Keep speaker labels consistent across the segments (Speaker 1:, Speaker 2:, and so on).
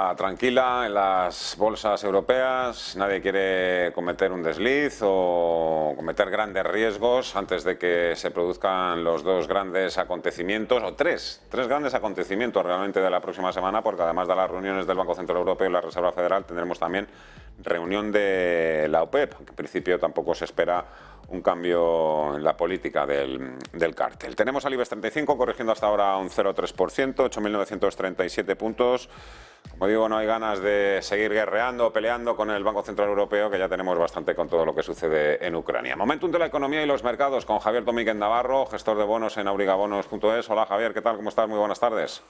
Speaker 1: está tranquila en las bolsas europeas, nadie quiere cometer un desliz o cometer grandes riesgos antes de que se produzcan los dos grandes acontecimientos, o tres grandes acontecimientos realmente de la próxima semana, porque además de las reuniones del Banco Central Europeo y la Reserva Federal tendremos también reunión de la OPEP, que en principio tampoco se espera un cambio en la política del cártel. Tenemos al IBEX 35 corrigiendo hasta ahora un 0,3%, 8.937 puntos. Como digo, no hay ganas de seguir guerreando o peleando con el Banco Central Europeo, que ya tenemos bastante con todo lo que sucede en Ucrania. Momentum de la economía y los mercados con Javier Domínguez Navarro, gestor de bonos en aurigabonos.es. Hola Javier, ¿qué tal? ¿Cómo estás? Muy buenas tardes.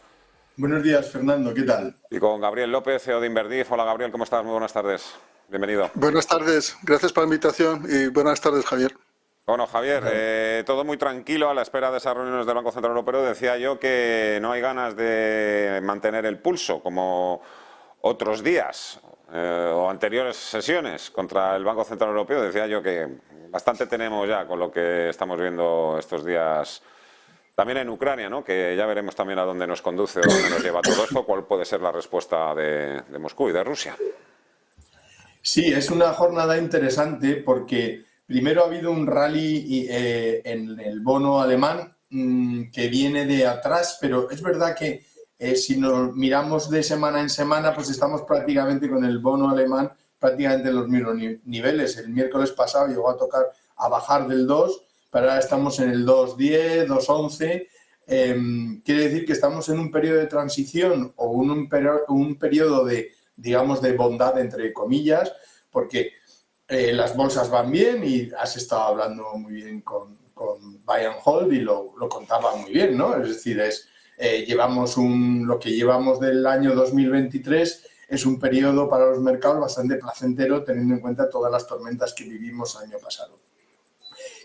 Speaker 2: Buenos días, Fernando, ¿qué tal?
Speaker 1: Y con Gabriel López, CEO de Inverdif. Hola Gabriel, ¿cómo estás? Muy buenas tardes. Bienvenido.
Speaker 3: Buenas tardes, gracias por la invitación y buenas tardes, Javier.
Speaker 1: Bueno, Javier, todo muy tranquilo a la espera de esas reuniones del Banco Central Europeo. Decía yo que no hay ganas de mantener el pulso como otros días o anteriores sesiones contra el Banco Central Europeo. Decía yo que bastante tenemos ya con lo que estamos viendo estos días también en Ucrania, ¿no? Que ya veremos también a dónde nos conduce o dónde nos lleva todo esto, cuál puede ser la respuesta de Moscú y de Rusia.
Speaker 2: Sí, es una jornada interesante porque primero ha habido un rally en el bono alemán que viene de atrás, pero es verdad que si nos miramos de semana en semana, pues estamos prácticamente con el bono alemán prácticamente en los mismos niveles. El miércoles pasado llegó a bajar del 2, pero ahora estamos en el 2,10, 2,11. Quiere decir que estamos en un periodo de transición o un periodo de, digamos, de bondad, entre comillas, porque las bolsas van bien y has estado hablando muy bien con Buy and Hold y lo contaba muy bien, ¿no? Es decir, lo que llevamos del año 2023 es un periodo para los mercados bastante placentero, teniendo en cuenta todas las tormentas que vivimos el año pasado.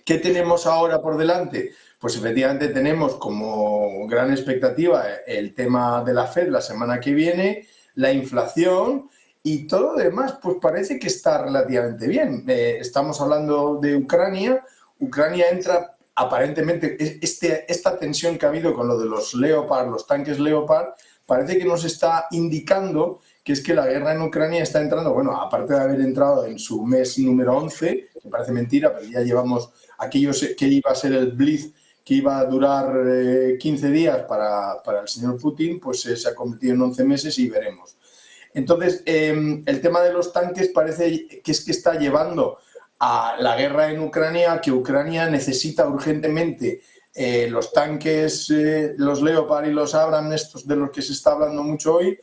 Speaker 2: ¿Qué tenemos ahora por delante? Pues efectivamente tenemos como gran expectativa el tema de la FED la semana que viene, la inflación y todo lo demás, pues parece que está relativamente bien. Estamos hablando de Ucrania. Ucrania entra aparentemente, esta tensión que ha habido con lo de los Leopard, los tanques Leopard, parece que nos está indicando que es que la guerra en Ucrania está entrando, bueno, aparte de haber entrado en su mes número 11, que parece mentira, pero ya llevamos aquello que iba a ser el blitz, que iba a durar 15 días para el señor Putin, pues se ha convertido en 11 meses y veremos. Entonces, el tema de los tanques parece que es que está llevando a la guerra en Ucrania, que Ucrania necesita urgentemente los tanques, los Leopard y los Abrams, estos de los que se está hablando mucho hoy,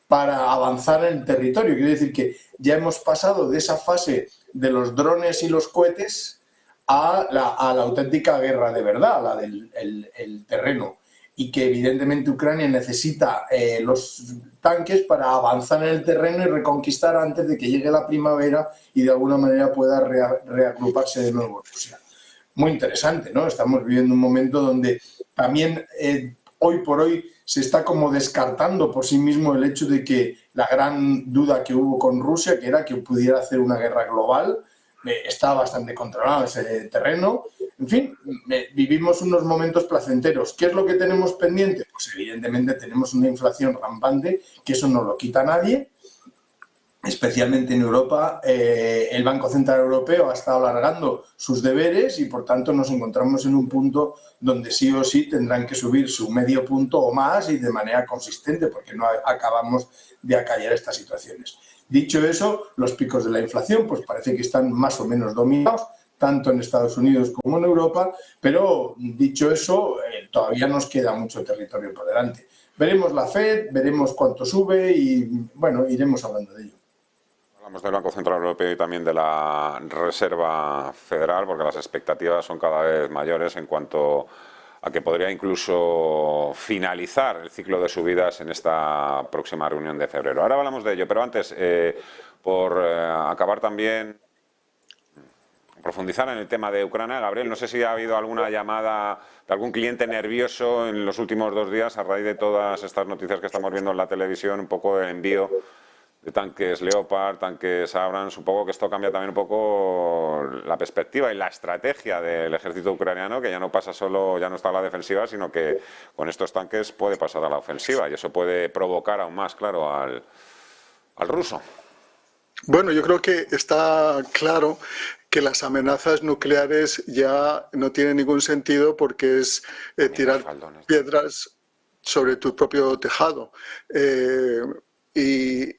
Speaker 2: para avanzar en el territorio. Quiere decir que ya hemos pasado de esa fase de los drones y los cohetes a la auténtica guerra de verdad, la del el terreno, y que evidentemente Ucrania necesita los tanques para avanzar en el terreno y reconquistar antes de que llegue la primavera y de alguna manera pueda reagruparse de nuevo Rusia. Muy interesante, ¿no? Estamos viviendo un momento donde también hoy por hoy se está como descartando por sí mismo el hecho de que la gran duda que hubo con Rusia, que era que pudiera hacer una guerra global, está bastante controlado ese terreno. En fin, vivimos unos momentos placenteros. ¿Qué es lo que tenemos pendiente? Pues evidentemente tenemos una inflación rampante, que eso no lo quita nadie, especialmente en Europa. El Banco Central Europeo ha estado alargando sus deberes y, por tanto, nos encontramos en un punto donde sí o sí tendrán que subir su medio punto o más y de manera consistente, porque no acabamos de acallar estas situaciones. Dicho eso, los picos de la inflación pues parece que están más o menos dominados, tanto en Estados Unidos como en Europa, pero dicho eso, todavía nos queda mucho territorio por delante. Veremos la FED, veremos cuánto sube y, bueno, iremos hablando de ello.
Speaker 1: Hablamos del Banco Central Europeo y también de la Reserva Federal, porque las expectativas son cada vez mayores en cuanto a que podría incluso finalizar el ciclo de subidas en esta próxima reunión de febrero. Ahora hablamos de ello, pero antes, por acabar también, profundizar en el tema de Ucrania, Gabriel, no sé si ha habido alguna llamada de algún cliente nervioso en los últimos 2 días a raíz de todas estas noticias que estamos viendo en la televisión, un poco el envío de tanques Leopard, tanques Abrams. Supongo que esto cambia también un poco la perspectiva y la estrategia del ejército ucraniano, que ya no pasa solo, ya no está a la defensiva, sino que con estos tanques puede pasar a la ofensiva y eso puede provocar aún más, claro, al al ruso.
Speaker 3: Bueno, yo creo que está claro que las amenazas nucleares ya no tienen ningún sentido porque es tirar piedras sobre tu propio tejado. Y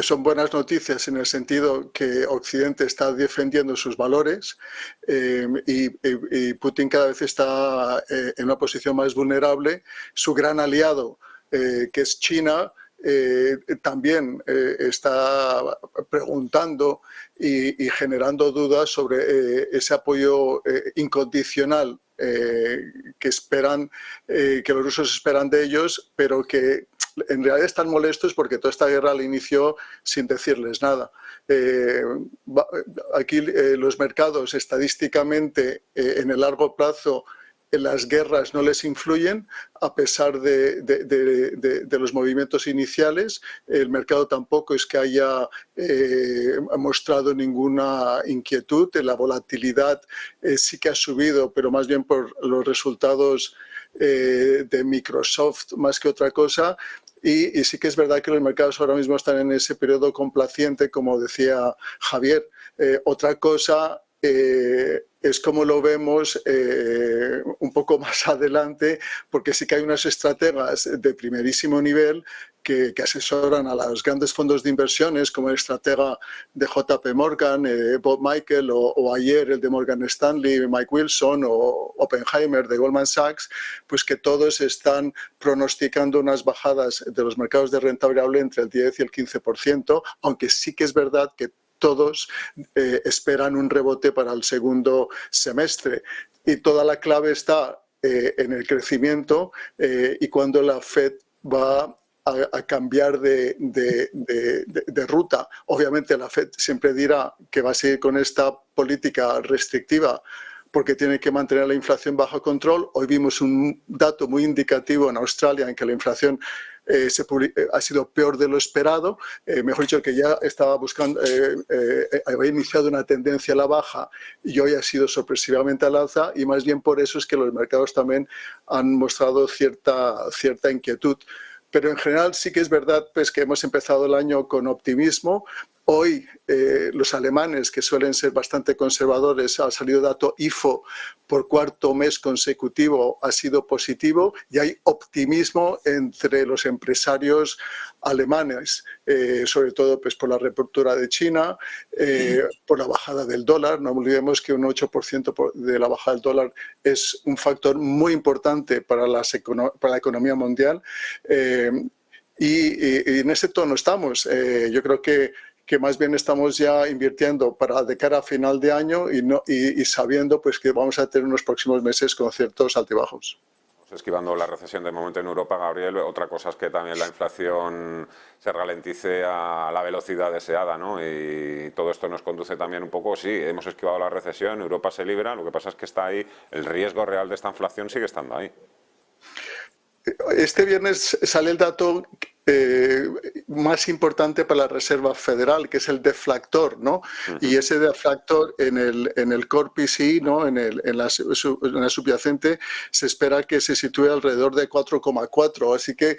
Speaker 3: son buenas noticias en el sentido que Occidente está defendiendo sus valores y Putin cada vez está en una posición más vulnerable. Su gran aliado, que es China, también está preguntando y generando dudas sobre ese apoyo incondicional que esperan, que los rusos esperan de ellos, pero que en realidad están molestos porque toda esta guerra la inició sin decirles nada. Aquí los mercados estadísticamente en el largo plazo las guerras no les influyen a pesar de los movimientos iniciales. El mercado tampoco es que haya mostrado ninguna inquietud. La volatilidad sí que ha subido, pero más bien por los resultados de Microsoft más que otra cosa. Y sí que es verdad que los mercados ahora mismo están en ese periodo complaciente, como decía Javier. Otra cosa es como lo vemos un poco más adelante, porque sí que hay unas estrategas de primerísimo nivel que asesoran a los grandes fondos de inversiones, como el estratega de JP Morgan, Bob Michael, o ayer el de Morgan Stanley, Mike Wilson, o Oppenheimer de Goldman Sachs, pues que todos están pronosticando unas bajadas de los mercados de renta variable entre el 10 y el 15%, aunque sí que es verdad que todos esperan un rebote para el segundo semestre. Y toda la clave está en el crecimiento y cuando la Fed va a cambiar de ruta. Obviamente la Fed siempre dirá que va a seguir con esta política restrictiva porque tiene que mantener la inflación bajo control. Hoy vimos un dato muy indicativo en Australia en que la inflación ha sido peor de lo esperado, mejor dicho, que ya estaba buscando, había iniciado una tendencia a la baja y hoy ha sido sorpresivamente al alza, y más bien por eso es que los mercados también han mostrado cierta inquietud. Pero en general sí que es verdad pues, que hemos empezado el año con optimismo. Hoy los alemanes, que suelen ser bastante conservadores, ha salido dato IFO por cuarto mes consecutivo, ha sido positivo, y hay optimismo entre los empresarios alemanes, sobre todo pues, por la reapertura de China, por la bajada del dólar. No olvidemos que un 8% de la bajada del dólar es un factor muy importante para la economía mundial. Y en ese tono estamos. Yo creo que más bien estamos ya invirtiendo de cara a final de año y sabiendo pues, que vamos a tener unos próximos meses con ciertos altibajos.
Speaker 1: Esquivando la recesión de momento en Europa, Gabriel, otra cosa es que también la inflación se ralentice a la velocidad deseada, ¿no? Y todo esto nos conduce también un poco, sí, hemos esquivado la recesión, Europa se libra, lo que pasa es que está ahí, el riesgo real de esta inflación sigue estando ahí.
Speaker 3: Este viernes sale el dato más importante para la Reserva Federal, que es el deflactor, ¿no? Y ese deflactor en el core PCI, ¿no? en la subyacente, se espera que se sitúe alrededor de 4,4, así que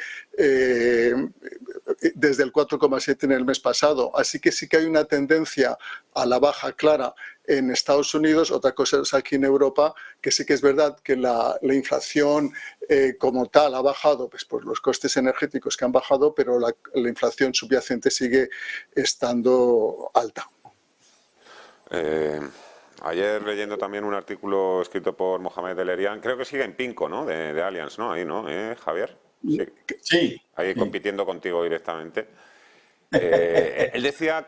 Speaker 3: desde el 4,7 en el mes pasado. Así que sí que hay una tendencia a la baja clara en Estados Unidos. Otra cosa es aquí en Europa, que sí que es verdad que la inflación como tal ha bajado pues, por los costes energéticos que han bajado, pero la inflación subyacente sigue estando alta.
Speaker 1: Ayer leyendo también un artículo escrito por Mohamed El-Erian, creo que sigue en Pinco, ¿no? De Allianz, ¿no? Ahí, ¿no? Javier.
Speaker 2: Sí.
Speaker 1: Ahí compitiendo contigo directamente. Él decía,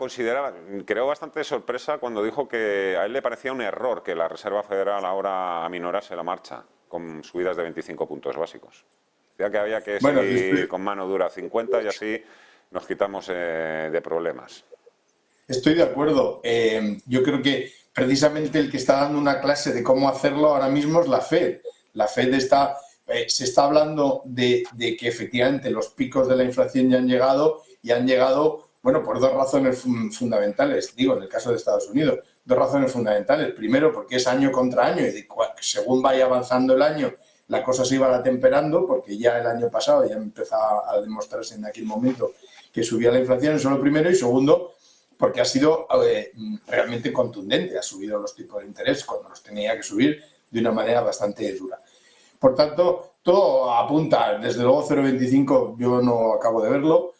Speaker 1: creó bastante sorpresa cuando dijo que a él le parecía un error que la Reserva Federal ahora aminorase la marcha con subidas de 25 puntos básicos. Decía que había que seguir con mano dura 50 y así nos quitamos de problemas.
Speaker 2: Estoy de acuerdo. Yo creo que precisamente el que está dando una clase de cómo hacerlo ahora mismo es la Fed. La Fed se está hablando de que efectivamente los picos de la inflación ya han llegado, y han llegado, bueno, por dos razones fundamentales. Digo, en el caso de Estados Unidos, dos razones fundamentales. Primero, porque es año contra año y según vaya avanzando el año, la cosa se iba atemperando, porque ya el año pasado ya empezaba a demostrarse en aquel momento que subía la inflación, eso es lo primero, y segundo, porque ha sido realmente contundente, ha subido los tipos de interés cuando los tenía que subir de una manera bastante dura. Por tanto, todo apunta, desde luego 0,25 yo no acabo de verlo,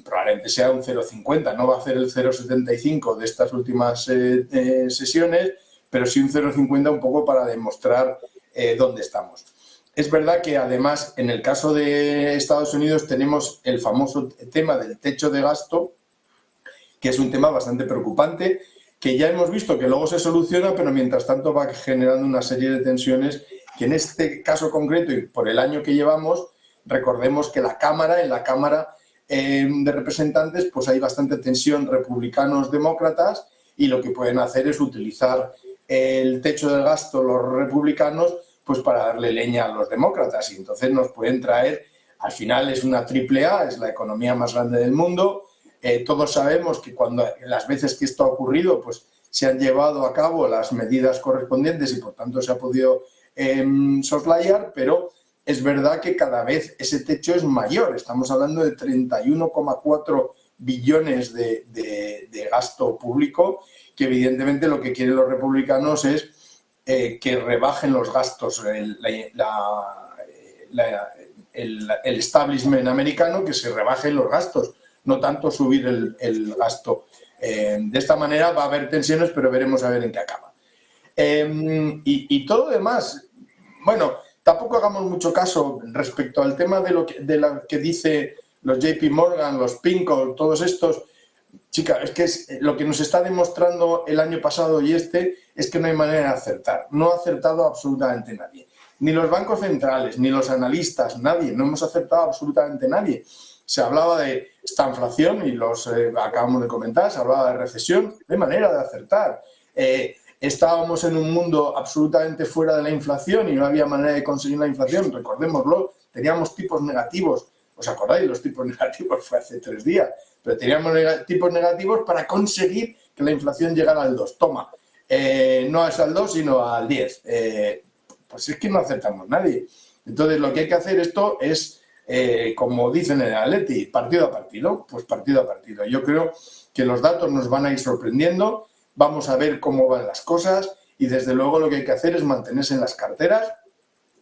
Speaker 2: probablemente sea un 0,50, no va a hacer el 0,75 de estas últimas sesiones, pero sí un 0,50 un poco para demostrar dónde estamos. Es verdad que además en el caso de Estados Unidos tenemos el famoso tema del techo de gasto, que es un tema bastante preocupante, que ya hemos visto que luego se soluciona, pero mientras tanto va generando una serie de tensiones que en este caso concreto y por el año que llevamos, recordemos que en la Cámara de Representantes pues hay bastante tensión republicanos-demócratas y lo que pueden hacer es utilizar el techo del gasto los republicanos pues para darle leña a los demócratas y entonces nos pueden traer, al final es una AAA, es la economía más grande del mundo. Todos sabemos que cuando las veces que esto ha ocurrido pues se han llevado a cabo las medidas correspondientes y por tanto se ha podido soslayar, pero es verdad que cada vez ese techo es mayor. Estamos hablando de 31,4 billones de gasto público, que evidentemente lo que quieren los republicanos es que rebajen los gastos, el establishment americano, que se rebajen los gastos, no tanto subir el gasto. De esta manera va a haber tensiones, pero veremos a ver en qué acaba. Y todo lo demás, bueno, tampoco hagamos mucho caso respecto al tema de lo que dice los JP Morgan, los PIMCO, todos estos. Chica, es que lo que nos está demostrando el año pasado y es que no hay manera de acertar. No ha acertado absolutamente nadie. Ni los bancos centrales, ni los analistas, nadie. No hemos acertado absolutamente nadie. Se hablaba de esta inflación y acabamos de comentar, se hablaba de recesión. No hay manera de acertar. Estábamos en un mundo absolutamente fuera de la inflación y no había manera de conseguir la inflación. Recordémoslo, teníamos tipos negativos. ¿Os acordáis? Los tipos negativos fue hace 3 días. Pero teníamos tipos negativos para conseguir que la inflación llegara al 2. Toma, no es al 2, sino al 10. Pues es que no aceptamos nadie. Entonces, lo que hay que hacer esto es, como dicen en el Atleti, partido a partido. Pues partido a partido. Yo creo que los datos nos van a ir sorprendiendo. Vamos a ver cómo van las cosas y, desde luego, lo que hay que hacer es mantenerse en las carteras,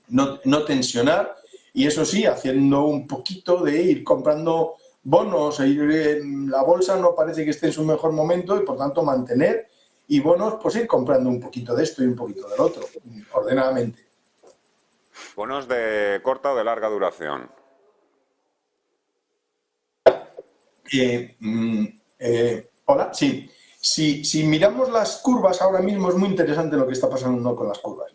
Speaker 2: no tensionar y, eso sí, haciendo un poquito de ir comprando bonos. La bolsa no parece que esté en su mejor momento y, por tanto, mantener, y bonos, pues ir comprando un poquito de esto y un poquito del otro, ordenadamente.
Speaker 1: ¿Bonos de corta o de larga duración?
Speaker 2: Hola, sí. Si miramos las curvas, ahora mismo es muy interesante lo que está pasando con las curvas.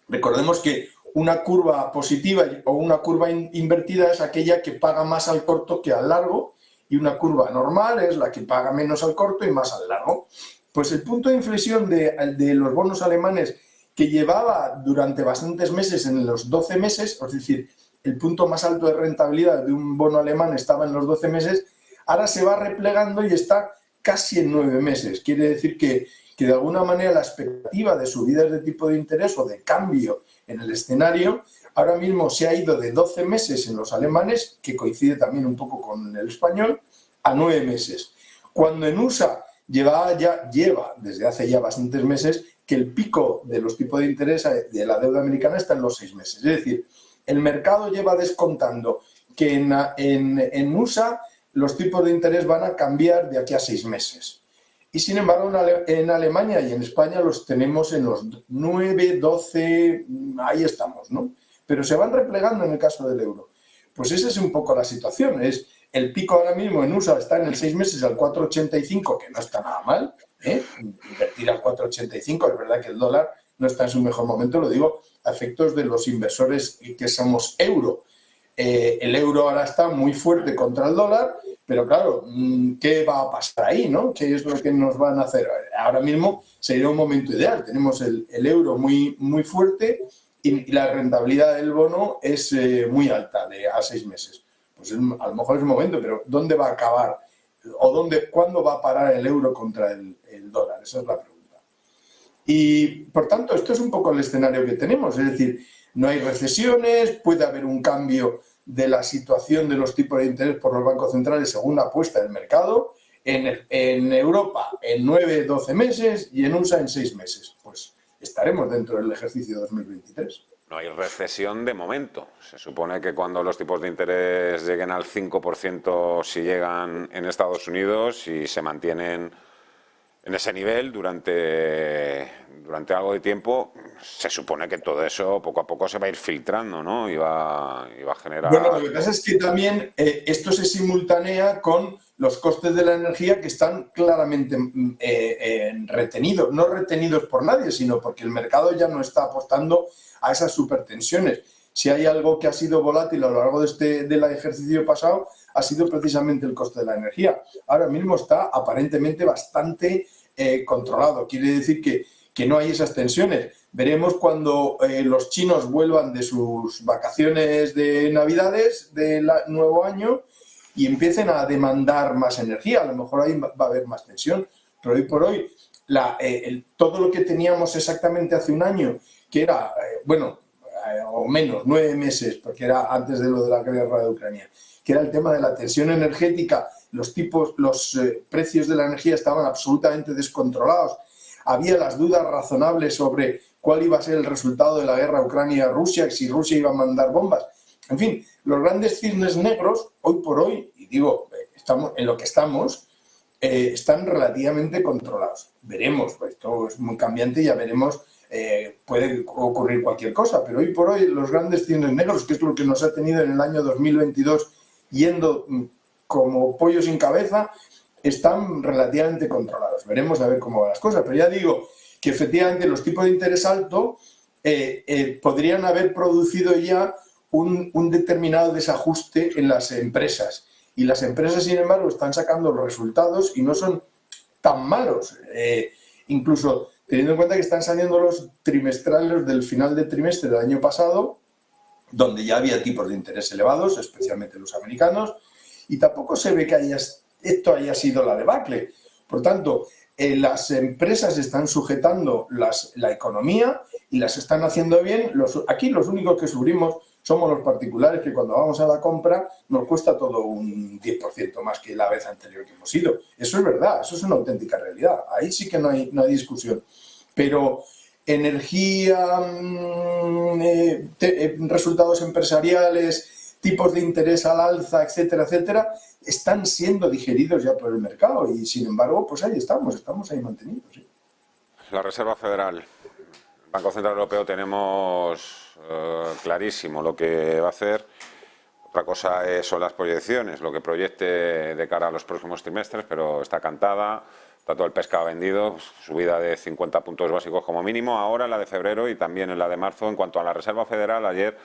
Speaker 2: Recordemos que una curva positiva o una curva invertida es aquella que paga más al corto que al largo, y una curva normal es la que paga menos al corto y más al largo. Pues el punto de inflexión de los bonos alemanes, que llevaba durante bastantes meses en los 12 meses, es decir, el punto más alto de rentabilidad de un bono alemán estaba en los 12 meses, ahora se va replegando y está casi en 9 meses. Quiere decir que de alguna manera la expectativa de subidas de tipo de interés o de cambio en el escenario ahora mismo se ha ido de 12 meses en los alemanes, que coincide también un poco con el español, a 9 meses. Cuando en USA lleva desde hace ya bastantes meses que el pico de los tipos de interés de la deuda americana está en los 6 meses. Es decir, el mercado lleva descontando que en USA los tipos de interés van a cambiar de aquí a 6 meses. Y sin embargo, en Alemania y en España los tenemos en los 9, 12, ahí estamos, ¿no? Pero se van replegando en el caso del euro. Pues esa es un poco la situación. El pico ahora mismo en USA está en el 6 meses al 4,85, que no está nada mal, ¿eh? Invertir al 4,85, es verdad que el dólar no está en su mejor momento, lo digo a efectos de los inversores que somos euro. El euro ahora está muy fuerte contra el dólar, pero claro, ¿qué va a pasar ahí, no? ¿Qué es lo que nos van a hacer? Ahora mismo sería un momento ideal. Tenemos el euro muy, muy fuerte y la rentabilidad del bono es muy alta a 6 meses. Pues a lo mejor es el momento, pero ¿dónde va a acabar? ¿O cuándo va a parar el euro contra el dólar? Esa es la pregunta. Y, por tanto, esto es un poco el escenario que tenemos. Es decir, no hay recesiones, puede haber un cambio de la situación de los tipos de interés por los bancos centrales según la apuesta del mercado, en Europa en 9-12 meses y en USA en 6 meses. Pues estaremos dentro del ejercicio 2023.
Speaker 1: No hay recesión de momento. Se supone que cuando los tipos de interés lleguen al 5%, si llegan en Estados Unidos y se mantienen en ese nivel durante algo de tiempo, se supone que todo eso poco a poco se va a ir filtrando, ¿no? Y va a generar...
Speaker 2: Bueno, lo que pasa es que también esto se simultanea con los costes de la energía que están claramente retenidos, no retenidos por nadie, sino porque el mercado ya no está apostando a esas supertensiones. Si hay algo que ha sido volátil a lo largo del ejercicio pasado, ha sido precisamente el coste de la energía. Ahora mismo está aparentemente bastante controlado. Quiere decir que no hay esas tensiones. Veremos cuando los chinos vuelvan de sus vacaciones de Navidades, del nuevo año, y empiecen a demandar más energía. A lo mejor ahí va a haber más tensión. Pero hoy por hoy, todo lo que teníamos exactamente hace un año, que era, o menos, 9 meses, porque era antes de lo de la guerra de Ucrania, que era el tema de la tensión energética, los precios de la energía estaban absolutamente descontrolados. Había las dudas razonables sobre cuál iba a ser el resultado de la guerra Ucrania-Rusia, si Rusia iba a mandar bombas. En fin, los grandes cisnes negros, hoy por hoy, y digo, estamos en lo que estamos, están relativamente controlados. Veremos, pues esto es muy cambiante, ya veremos, puede ocurrir cualquier cosa, pero hoy por hoy los grandes cisnes negros, que es lo que nos ha tenido en el año 2022 yendo como pollo sin cabeza, están relativamente controlados. Veremos a ver cómo van las cosas, pero ya digo que efectivamente los tipos de interés alto podrían haber producido ya un determinado desajuste en las empresas. Y las empresas, sin embargo, están sacando los resultados y no son tan malos. Incluso teniendo en cuenta que están saliendo los trimestrales del final de trimestre del año pasado, donde ya había tipos de interés elevados, especialmente los americanos, y tampoco se ve que esto haya sido la debacle. Por tanto, las empresas están sujetando la economía y las están haciendo bien. Aquí los únicos que sufrimos somos los particulares, que cuando vamos a la compra nos cuesta todo un 10% más que la vez anterior que hemos ido. Eso es verdad, eso es una auténtica realidad. Ahí sí que no hay discusión. Pero energía, resultados empresariales, tipos de interés al alza, etcétera, etcétera, están siendo digeridos ya por el mercado y, sin embargo, pues ahí estamos ahí mantenidos. ¿Sí?
Speaker 1: La Reserva Federal, el Banco Central Europeo, tenemos clarísimo lo que va a hacer. Otra cosa son las proyecciones, lo que proyecte de cara a los próximos trimestres, pero está cantada, está todo el pescado vendido, subida de 50 puntos básicos como mínimo, ahora en la de febrero y también en la de marzo. En cuanto a la Reserva Federal, ayer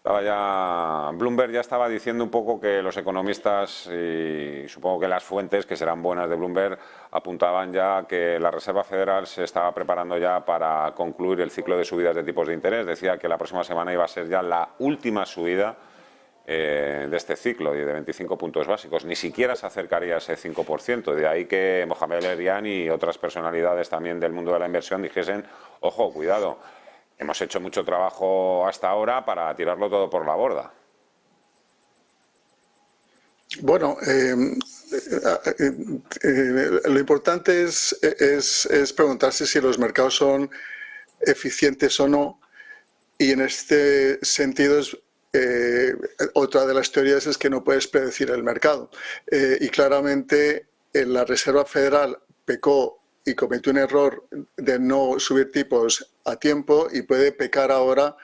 Speaker 1: Bloomberg ya estaba diciendo un poco que los economistas y supongo que las fuentes, que serán buenas de Bloomberg, apuntaban ya que la Reserva Federal se estaba preparando ya para concluir el ciclo de subidas de tipos de interés. Decía que la próxima semana iba a ser ya la última subida de este ciclo de 25 puntos básicos. Ni siquiera se acercaría a ese 5%. De ahí que Mohamed El-Erian y otras personalidades también del mundo de la inversión dijesen, ojo, cuidado, hemos hecho mucho trabajo hasta ahora para tirarlo todo por la borda.
Speaker 3: Bueno, lo importante es preguntarse si los mercados son eficientes o no, y en este sentido otra de las teorías es que no puedes predecir el mercado, y claramente la Reserva Federal pecó y cometió un error de no subir tipos a tiempo y puede pecar ahora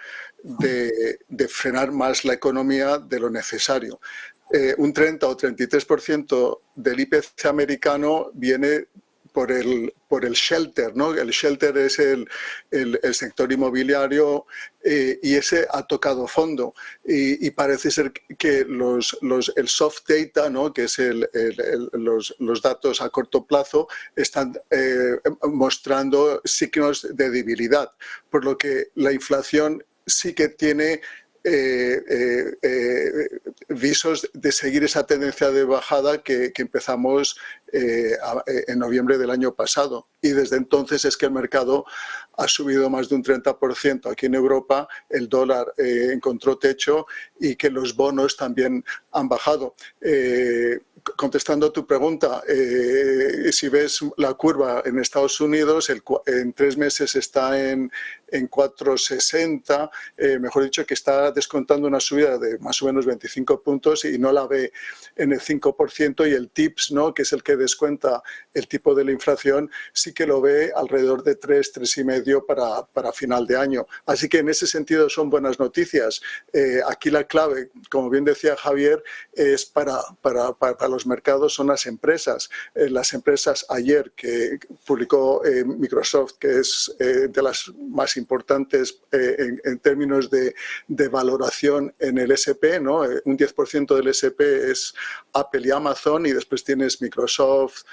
Speaker 3: de frenar más la economía de lo necesario. Un 30 o 33% del IPC americano viene por el shelter, ¿no? El shelter es el sector inmobiliario, y ese ha tocado fondo. Y parece ser que el soft data, ¿no? Que es los datos a corto plazo, están mostrando signos de debilidad, por lo que la inflación sí que tiene visos de seguir esa tendencia de bajada que empezamos en noviembre del año pasado. Y desde entonces es que el mercado ha subido más de un 30%. Aquí en Europa el dólar encontró techo y que los bonos también han bajado. Contestando a tu pregunta, si ves la curva en Estados Unidos, en 3 meses está en 4,60, mejor dicho, que está descontando una subida de más o menos 25 puntos y no la ve en el 5%, y el TIPS, ¿no?, que es el que descuenta el tipo de la inflación, sí que lo ve alrededor de 3,5 para final de año. Así que en ese sentido son buenas noticias. Aquí la clave, como bien decía Javier, es para los mercados son las empresas. Las empresas ayer que publicó Microsoft, que es de las más importantes en términos de valoración en el S&P, ¿no? Un 10% del S&P es Apple y Amazon, y después tienes Microsoft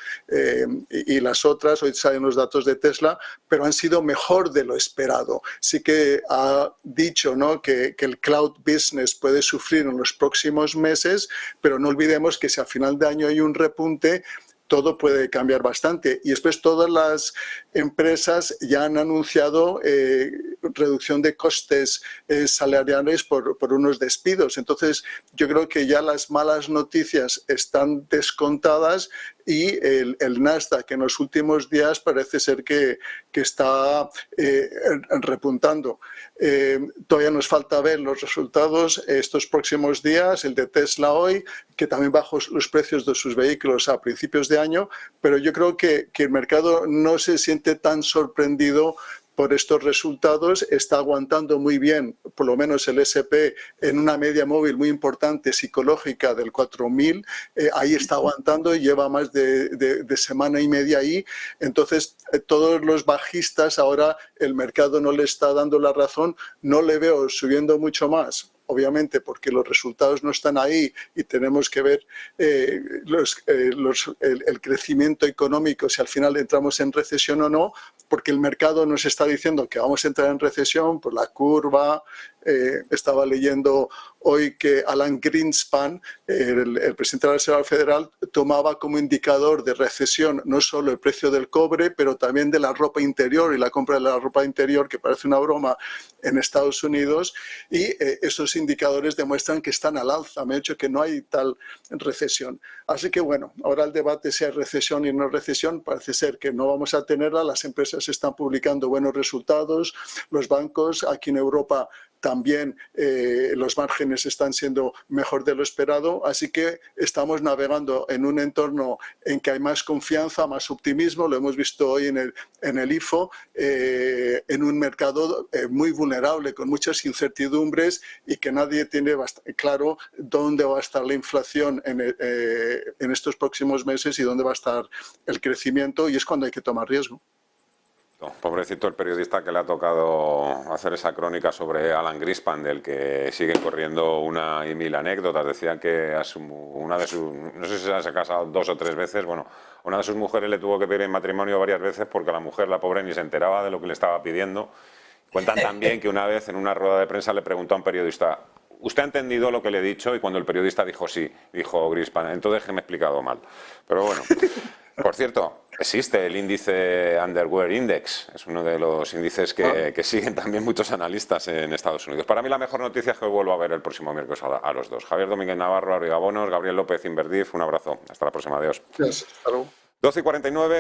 Speaker 3: y las otras. Hoy salen los datos de Tesla, pero han sido mejor de lo esperado. Sí que ha dicho, ¿no?, que el cloud business puede sufrir en los próximos meses, pero no olvidemos que si a final de año hay un repunte, todo puede cambiar bastante. Y después todas las empresas ya han anunciado reducción de costes salariales por unos despidos. Entonces, yo creo que ya las malas noticias están descontadas, y el Nasdaq en los últimos días parece ser que está repuntando. Todavía nos falta ver los resultados estos próximos días, el de Tesla hoy, que también bajó los precios de sus vehículos a principios de año, pero yo creo que el mercado no se siente tan sorprendido por estos resultados. Está aguantando muy bien, por lo menos el S&P, en una media móvil muy importante psicológica del 4.000, ahí está aguantando y lleva más de semana y media ahí. Entonces, todos los bajistas, ahora el mercado no le está dando la razón, no le veo subiendo mucho más. Obviamente porque los resultados no están ahí y tenemos que ver el crecimiento económico, si al final entramos en recesión o no, porque el mercado nos está diciendo que vamos a entrar en recesión por la curva. Estaba leyendo hoy que Alan Greenspan, el presidente de la Reserva Federal, tomaba como indicador de recesión no solo el precio del cobre, pero también de la ropa interior y la compra de la ropa interior, que parece una broma, en Estados Unidos, y esos indicadores demuestran que están al alza. Me ha dicho que no hay tal recesión. Así que bueno, ahora el debate si hay recesión y no recesión, parece ser que no vamos a tenerla. Las empresas están publicando buenos resultados, los bancos aquí en Europa también los márgenes están siendo mejor de lo esperado, así que estamos navegando en un entorno en que hay más confianza, más optimismo. Lo hemos visto hoy en el IFO, en un mercado muy vulnerable, con muchas incertidumbres, y que nadie tiene claro dónde va a estar la inflación en estos próximos meses y dónde va a estar el crecimiento, y es cuando hay que tomar riesgo.
Speaker 1: Pobrecito el periodista que le ha tocado hacer esa crónica sobre Alan Greenspan, del que siguen corriendo una y mil anécdotas. Decían que una de sus, no sé si se ha casado 2 o 3 veces, bueno, una de sus mujeres le tuvo que pedir en matrimonio varias veces porque la mujer, la pobre, ni se enteraba de lo que le estaba pidiendo. Cuentan también que una vez en una rueda de prensa le preguntó a un periodista: ¿usted ha entendido lo que le he dicho? Y cuando el periodista dijo sí, dijo Greenspan, entonces que me he explicado mal. Pero bueno. Por cierto, existe el índice Underwear Index, es uno de los índices que siguen también muchos analistas en Estados Unidos. Para mí la mejor noticia es que vuelvo a ver el próximo miércoles a los dos. Javier Domínguez Navarro, Arriba Bonos, Gabriel López Inverdif, un abrazo. Hasta la próxima, adiós.
Speaker 3: Gracias.
Speaker 1: 12:49.